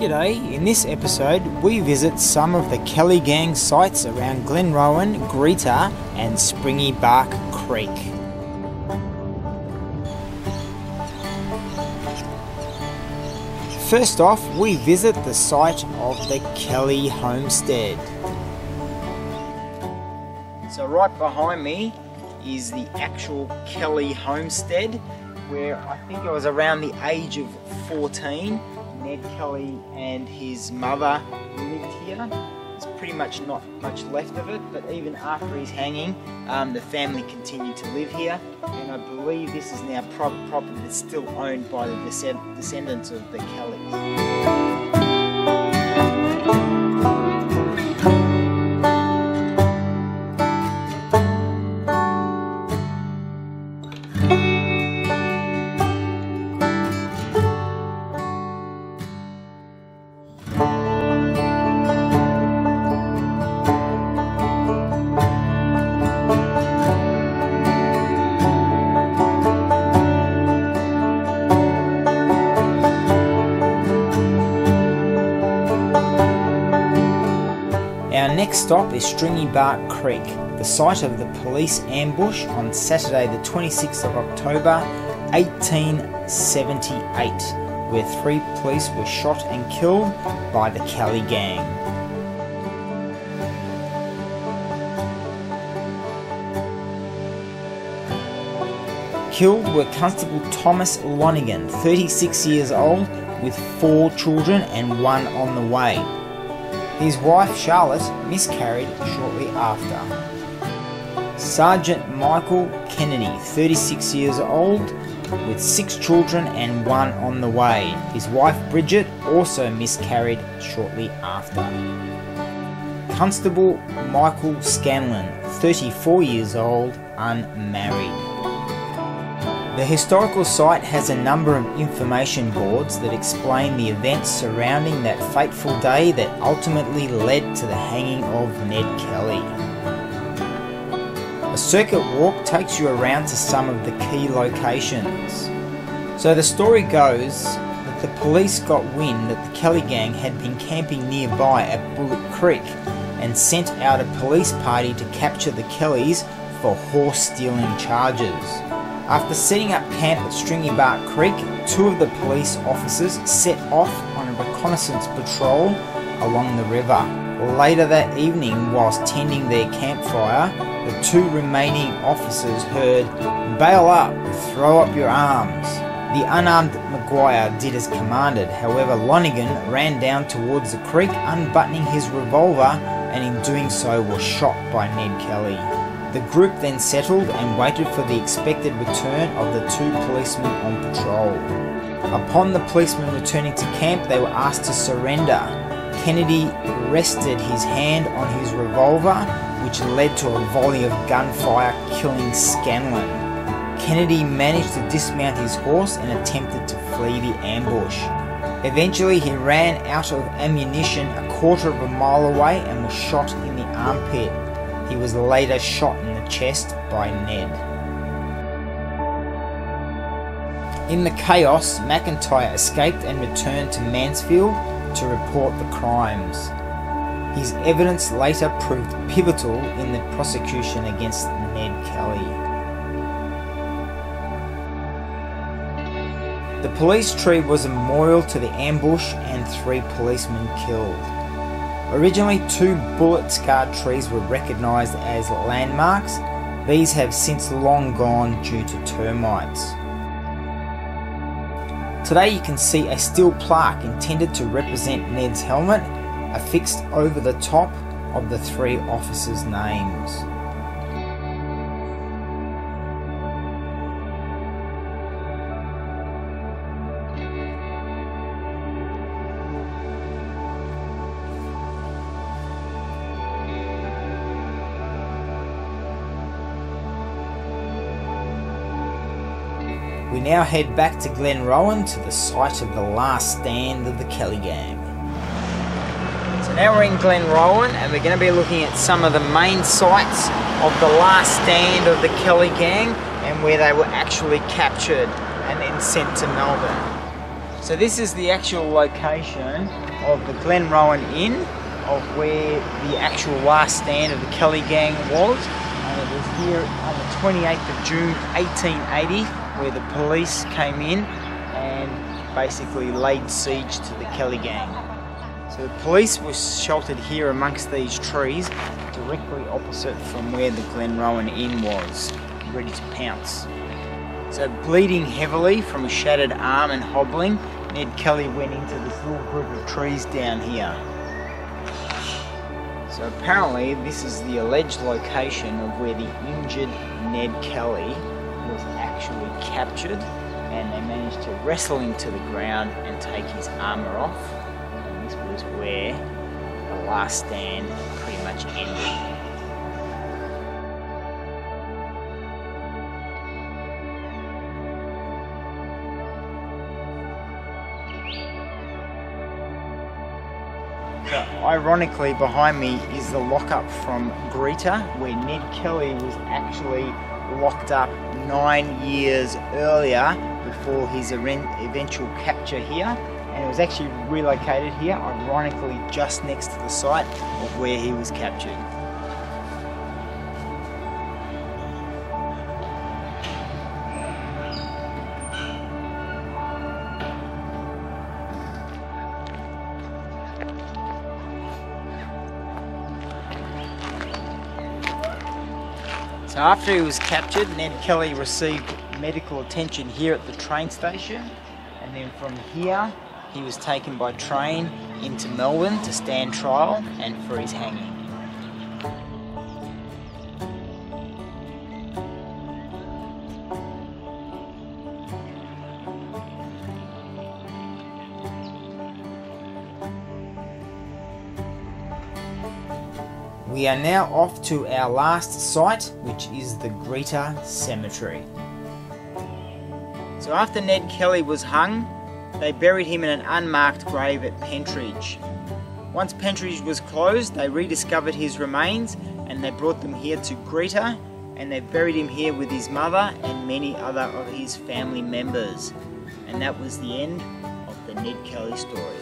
G'day, in this episode we visit some of the Kelly gang sites around Glenrowan, Greta and Stringybark Creek. First off, we visit the site of the Kelly homestead. So right behind me is the actual Kelly homestead, where I think I was around the age of 14. Ned Kelly and his mother lived here. There's pretty much not much left of it, but even after his hanging, the family continued to live here, and I believe this is now property that's still owned by the descendants of the Kellys. Our next stop is Stringybark Creek, the site of the police ambush on Saturday the 26th of October 1878, where 3 police were shot and killed by the Kelly gang. Killed were Constable Thomas Lonigan, 36 years old, with 4 children and 1 on the way. His wife Charlotte miscarried shortly after. Sergeant Michael Kennedy, 36 years old, with 6 children and 1 on the way. His wife Bridget also miscarried shortly after. Constable Michael Scanlon, 34 years old, unmarried. The historical site has a number of information boards that explain the events surrounding that fateful day that ultimately led to the hanging of Ned Kelly. A circuit walk takes you around to some of the key locations. So the story goes that the police got wind that the Kelly gang had been camping nearby at Bullet Creek and sent out a police party to capture the Kellys for horse stealing charges. After setting up camp at Stringybark Creek, 2 of the police officers set off on a reconnaissance patrol along the river. Later that evening, whilst tending their campfire, the 2 remaining officers heard, "Bail up, throw up your arms." The unarmed Maguire did as commanded, however Lonigan ran down towards the creek unbuttoning his revolver, and in doing so was shot by Ned Kelly. The group then settled and waited for the expected return of the 2 policemen on patrol. Upon the policemen returning to camp, they were asked to surrender. Kennedy rested his hand on his revolver, which led to a volley of gunfire, killing Scanlon. Kennedy managed to dismount his horse and attempted to flee the ambush. Eventually he ran out of ammunition a quarter of a mile away and was shot in the armpit. He was later shot in the chest by Ned. In the chaos, McIntyre escaped and returned to Mansfield to report the crimes. His evidence later proved pivotal in the prosecution against Ned Kelly. The police tree was a memorial to the ambush and 3 policemen killed. Originally 2 bullet-scarred trees were recognised as landmarks. These have since long gone due to termites. Today you can see a steel plaque intended to represent Ned's helmet affixed over the top of the 3 officers' names. We now head back to Glenrowan to the site of the last stand of the Kelly gang. So now we're in Glenrowan and we're going to be looking at some of the main sites of the last stand of the Kelly gang and where they were actually captured and then sent to Melbourne. So this is the actual location of the Glenrowan Inn, of where the actual last stand of the Kelly gang was. And it was here on the 28th of June 1880 where the police came in and basically laid siege to the Kelly gang. So the police were sheltered here amongst these trees, directly opposite from where the Glenrowan Inn was, ready to pounce. So bleeding heavily from a shattered arm and hobbling, Ned Kelly went into this little group of trees down here. So apparently this is the alleged location of where the injured Ned Kelly was actually captured, and they managed to wrestle him to the ground and take his armour off. And this was where the last stand pretty much ended. So, ironically, behind me is the lockup from Greta, where Ned Kelly was actually locked up 9 years earlier before his eventual capture here, and it was actually relocated here, ironically just next to the site of where he was captured. So after he was captured, Ned Kelly received medical attention here at the train station, and then from here he was taken by train into Melbourne to stand trial and for his hanging. We are now off to our last site, which is the Greta Cemetery. So after Ned Kelly was hung, they buried him in an unmarked grave at Pentridge. Once Pentridge was closed, they rediscovered his remains and they brought them here to Greta, and they buried him here with his mother and many other of his family members. And that was the end of the Ned Kelly story.